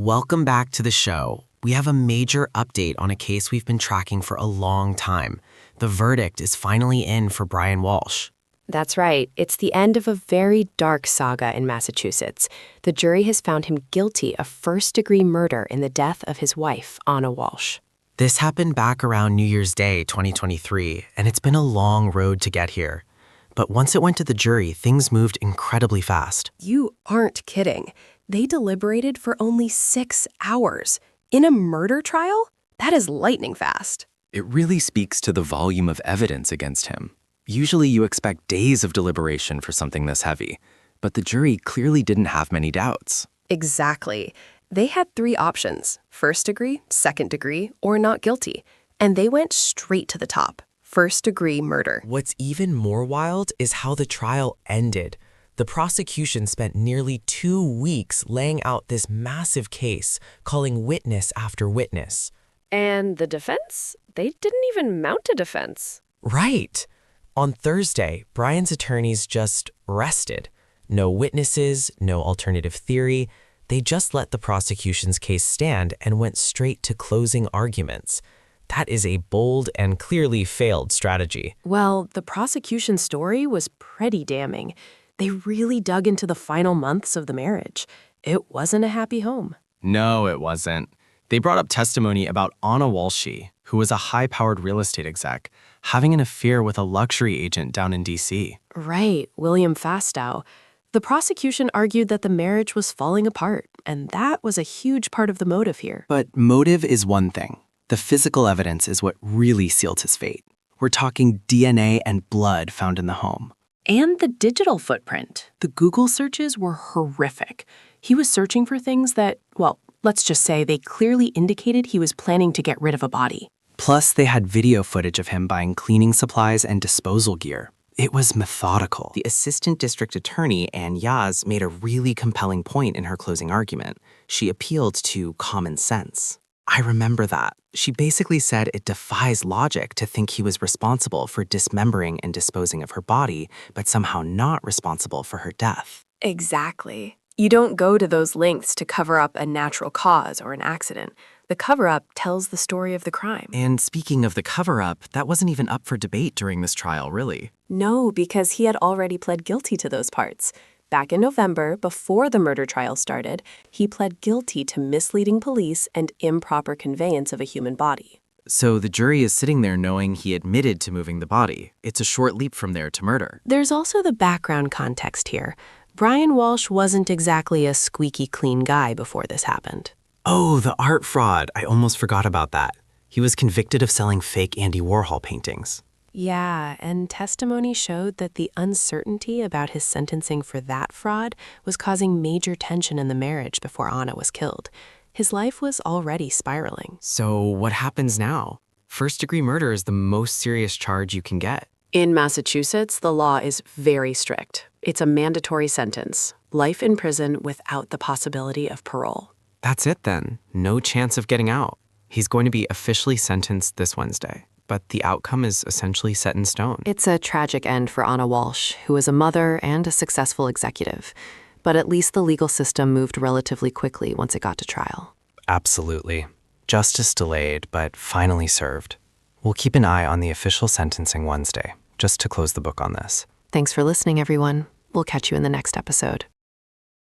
Welcome back to the show. We have a major update on a case we've been tracking for a long time. The verdict is finally in for Brian Walsh. That's right. It's the end of a very dark saga in Massachusetts. The jury has found him guilty of first-degree murder in the death of his wife, Anna Walsh. This happened back around New Year's Day 2023, and it's been a long road to get here. But once it went to the jury, things moved incredibly fast. You aren't kidding. They deliberated for only 6 hours. In a murder trial? That is lightning fast. It really speaks to the volume of evidence against him. Usually you expect days of deliberation for something this heavy, but the jury clearly didn't have many doubts. Exactly. They had 3 options: first degree, second degree, or not guilty. And they went straight to the top: first-degree murder. What's even more wild is how the trial ended. The prosecution spent nearly 2 weeks laying out this massive case, calling witness after witness. And the defense? They didn't even mount a defense. Right. On Thursday, Brian's attorneys just rested. No witnesses, no alternative theory. They just let the prosecution's case stand and went straight to closing arguments. That is a bold and clearly failed strategy. Well, the prosecution's story was pretty damning. They really dug into the final months of the marriage. It wasn't a happy home. No, it wasn't. They brought up testimony about Anna Walsh, who was a high-powered real estate exec, having an affair with a luxury agent down in D.C. Right, William Fastow. The prosecution argued that the marriage was falling apart, and that was a huge part of the motive here. But motive is one thing. The physical evidence is what really sealed his fate. We're talking DNA and blood found in the home. And the digital footprint. The Google searches were horrific. He was searching for things that, well, let's just say they clearly indicated he was planning to get rid of a body. Plus, they had video footage of him buying cleaning supplies and disposal gear. It was methodical. The assistant district attorney, Ann Yaz, made a really compelling point in her closing argument. She appealed to common sense. I remember that. She basically said it defies logic to think he was responsible for dismembering and disposing of her body, but somehow not responsible for her death. Exactly. You don't go to those lengths to cover up a natural cause or an accident. The cover-up tells the story of the crime. And speaking of the cover-up, that wasn't even up for debate during this trial, really. No, because he had already pled guilty to those parts. Back in November, before the murder trial started, he pled guilty to misleading police and improper conveyance of a human body. So the jury is sitting there knowing he admitted to moving the body. It's a short leap from there to murder. There's also the background context here. Brian Walsh wasn't exactly a squeaky clean guy before this happened. Oh, the art fraud. I almost forgot about that. He was convicted of selling fake Andy Warhol paintings. Yeah, and testimony showed that the uncertainty about his sentencing for that fraud was causing major tension in the marriage before Anna was killed. His life was already spiraling. So what happens now? First-degree murder is the most serious charge you can get. In Massachusetts, the law is very strict. It's a mandatory sentence, life in prison without the possibility of parole. That's it then. No chance of getting out. He's going to be officially sentenced this Wednesday. But the outcome is essentially set in stone. It's a tragic end for Anna Walsh, who was a mother and a successful executive. But at least the legal system moved relatively quickly once it got to trial. Absolutely. Justice delayed, but finally served. We'll keep an eye on the official sentencing Wednesday, just to close the book on this. Thanks for listening, everyone. We'll catch you in the next episode.